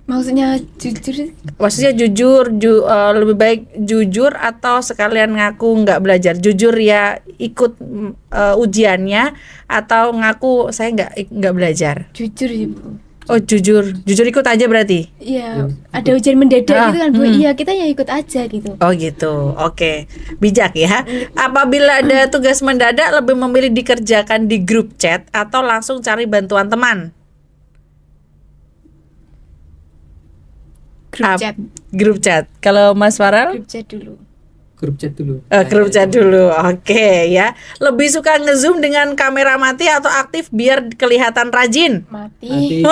Maksudnya jujur. Maksudnya jujur, lebih baik jujur atau sekalian ngaku nggak belajar. Jujur ya ikut ujiannya atau ngaku saya nggak belajar. Jujur ya Bu. Oh jujur ikut aja berarti. Iya, ada ujian mendadak Ah, gitu kan Bu. Iya, kita ya ikut aja gitu. Oh gitu, oke, bijak ya. Apabila ada tugas mendadak lebih memilih dikerjakan di grup chat atau langsung cari bantuan teman? Grup chat. Grup chat. Kalau Mas Farel? Grup chat dulu. grup chat dulu. Grup chat dulu. Oke ya. Lebih suka ngezoom dengan kamera mati atau aktif biar kelihatan rajin? Mati.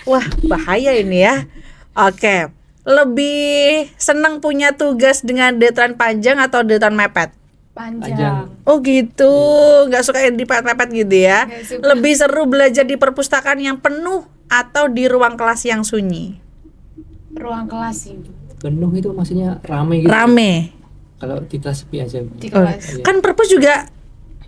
Wah, bahaya ini ya. Oke. Lebih senang punya tugas dengan deadline panjang atau deadline mepet? Panjang. Oh gitu, nggak suka yang dipepet-pepet gitu ya. Nggak suka. Lebih seru belajar di perpustakaan yang penuh atau di ruang kelas yang sunyi? Ruang kelas sih, Bu. Penuh itu maksudnya rame gitu. Rame. Kalau di kelas sepi aja. Di kelas. Iya. Kan perpus juga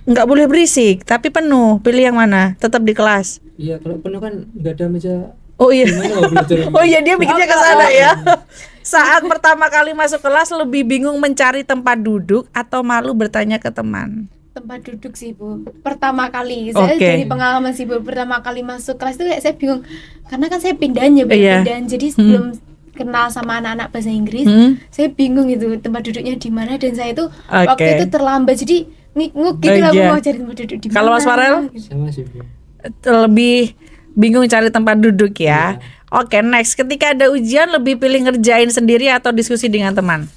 nggak boleh berisik, tapi penuh. Pilih yang mana? Tetap di kelas. Iya, kalau penuh kan nggak ada meja. Oh iya. Gimana mau belajar? Oh iya, dia bikinnya ke sana ya. Saat pertama kali masuk kelas lebih bingung mencari tempat duduk atau malu bertanya ke teman? Tempat duduk sih, Bu. Pertama kali saya Oke. dari pengalaman sih, Bu. Pertama kali masuk kelas itu kayak saya bingung karena kan saya pindahan ya, Bu. Iya. Pindahan. Jadi sebelum kenal sama anak-anak bahasa Inggris, saya bingung itu tempat duduknya di mana dan saya itu waktu itu terlambat jadi ngik-nguk gitu lah, Bu, Iya. mau cari tempat duduk di mana. Kalau Mas Farel? Sama sih, Bu. Lebih bingung cari tempat duduk ya. Oke, next. Ketika ada ujian lebih pilih ngerjain sendiri atau diskusi dengan teman?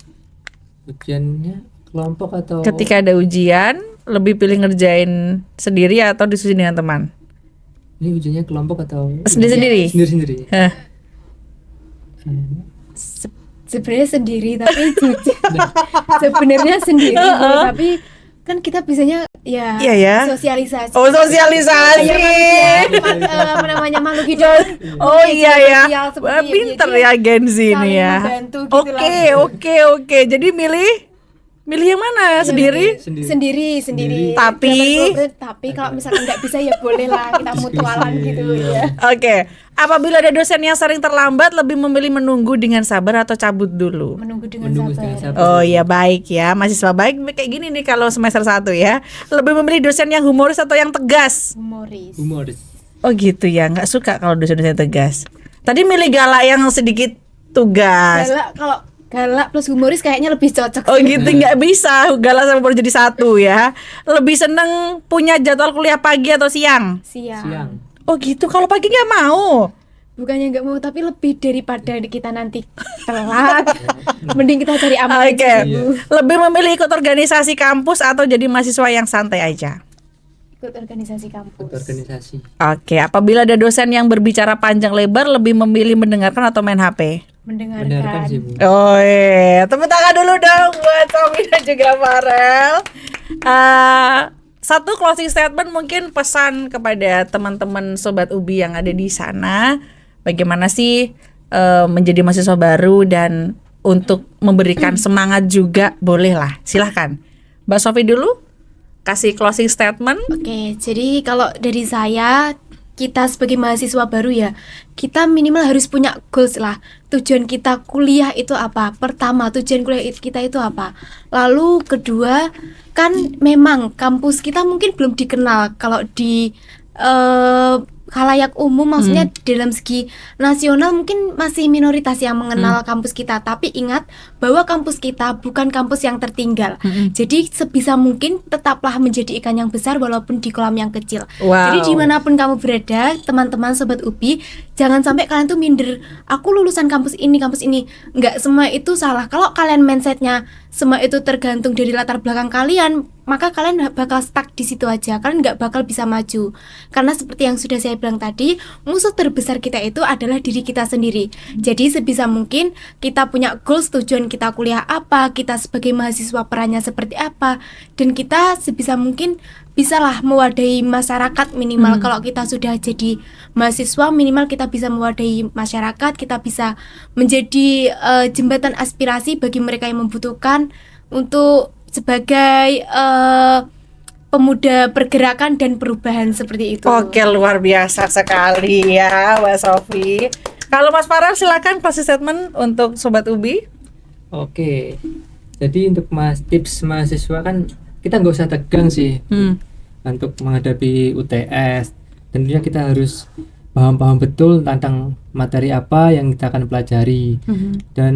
Ujiannya kelompok atau Ketika ada ujian lebih pilih ngerjain sendiri atau diskusi dengan teman? ini ujiannya kelompok atau Sendiri-sendiri? Sendiri-sendiri. Hah. Sebenarnya sendiri tapi sebenarnya sendiri, Bu. Tapi kan kita biasanya ya, Iya ya. sosialisasi. Oh, sosialisasi. Apa namanya makhluk hidup. Oh iya ya. Sosial seperti Wah, itu. pinter Jadi ya Gen Z ini saling ya. membantu gitu Oke, lah. oke. Jadi milih yang mana? Sendiri? Sendiri. Tapi- Tapi kalau misalkan nggak bisa ya boleh lah kita mutualan gitu ya. Oke. Apabila ada dosen yang sering terlambat lebih memilih menunggu dengan sabar atau cabut dulu? Menunggu dengan Menunggu sabar. dengan sabar. Oh iya, baik ya. Mahasiswa baik kayak gini nih kalau semester 1 ya. Lebih memilih dosen yang humoris atau yang tegas? Humoris. Humoris. Oh gitu ya, nggak suka kalau dosen-dosen tegas. Tadi milih galak yang sedikit tugas. Kalau galak plus humoris kayaknya lebih cocok. Oh sih. gitu, nggak bisa galak sama humoris jadi satu ya. Lebih seneng punya jadwal kuliah pagi atau siang? Siang. Oh gitu, kalau pagi nggak mau. Bukannya nggak mau tapi lebih daripada kita nanti telat. Mending kita cari aman Oke. aja, Bu. Lebih memilih ikut organisasi kampus atau jadi mahasiswa yang santai aja? Ikut organisasi kampus. Organisasi. Oke, apabila ada dosen yang berbicara panjang lebar lebih memilih mendengarkan atau main HP? Mendengarkan sih, Bu. Oh iya, tepuk tangan dulu dong buat Tommy dan juga Farel. Satu closing statement mungkin pesan kepada teman-teman Sobat Ubi yang ada di sana. Bagaimana sih menjadi mahasiswa baru dan untuk memberikan semangat juga boleh lah. Silahkan Mbak Sofi dulu kasih closing statement. Oke, jadi kalau dari saya, kita sebagai mahasiswa baru ya, kita minimal harus punya goals lah. Tujuan kita kuliah itu apa? Pertama, tujuan kuliah kita itu apa? Lalu kedua, kan memang kampus kita mungkin belum dikenal kalau di khalayak umum, maksudnya dalam segi nasional mungkin masih minoritas yang mengenal kampus kita. Tapi ingat bahwa kampus kita bukan kampus yang tertinggal. Jadi sebisa mungkin tetaplah menjadi ikan yang besar walaupun di kolam yang kecil. Wow. Jadi dimanapun kamu berada, teman-teman Sobat Ubi, jangan sampai kalian tuh minder. Aku lulusan kampus ini. Nggak semua itu salah. Kalau kalian mindsetnya semua itu tergantung dari latar belakang kalian, maka kalian bakal stuck di situ aja. Kalian nggak bakal bisa maju. Karena seperti yang sudah saya bilang tadi, musuh terbesar kita itu adalah diri kita sendiri. Jadi sebisa mungkin kita punya goals, tujuan kita kuliah apa, kita sebagai mahasiswa perannya seperti apa, dan kita sebisa mungkin bisalah mewadahi masyarakat minimal. Kalau kita sudah jadi mahasiswa, minimal kita bisa mewadahi masyarakat, kita bisa menjadi jembatan aspirasi bagi mereka yang membutuhkan untuk sebagai pemuda pergerakan dan perubahan seperti itu. Oke, luar biasa sekali ya Mbak Sofi. Kalau Mas Farel silakan closing statement untuk Sobat Ubi. Oke. Jadi untuk tips mahasiswa kan kita nggak usah tegang sih untuk menghadapi UTS. Tentunya kita harus paham betul tentang materi apa yang kita akan pelajari dan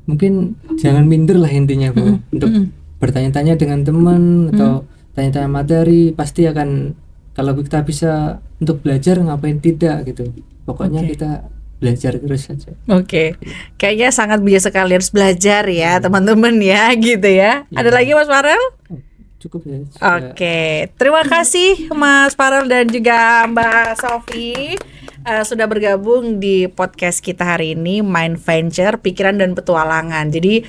mungkin jangan minder lah intinya, Bu. Untuk bertanya-tanya dengan teman atau tanya-tanya materi, pasti akan, kalau kita bisa untuk belajar ngapain tidak gitu. Pokoknya kita belajar terus saja. Oke. Kayaknya sangat bijak sekali, harus belajar ya teman-teman ya gitu ya. Ada lagi Mas Farel? Cukup ya. Oke, terima kasih Mas Farel dan juga Mbak Sofi sudah bergabung di podcast kita hari ini, Mind Venture, Pikiran dan Petualangan. Jadi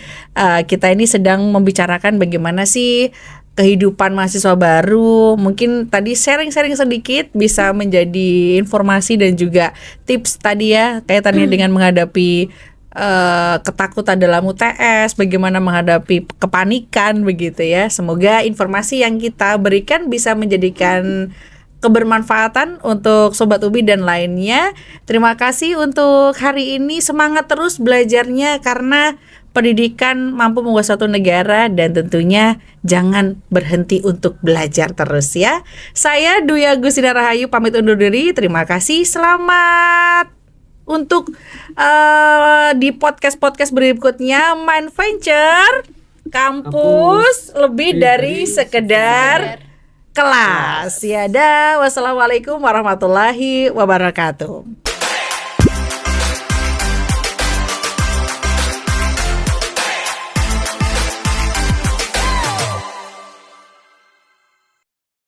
kita ini sedang membicarakan bagaimana sih kehidupan mahasiswa baru. Mungkin tadi sharing-sharing sedikit bisa menjadi informasi dan juga tips tadi ya, kaitannya dengan menghadapi ketakutan dalam UTS, bagaimana menghadapi kepanikan begitu ya. Semoga informasi yang kita berikan bisa menjadikan kebermanfaatan untuk Sobat Ubi dan lainnya. Terima kasih untuk hari ini, semangat terus belajarnya karena pendidikan mampu membuat suatu negara dan tentunya jangan berhenti untuk belajar terus ya. Saya Dwi Agustina Rahayu pamit undur diri. Terima kasih, selamat untuk di podcast-podcast berikutnya. Mind Venture, kampus lebih dari sekedar kelas. Ya dah, wassalamualaikum warahmatullahi wabarakatuh.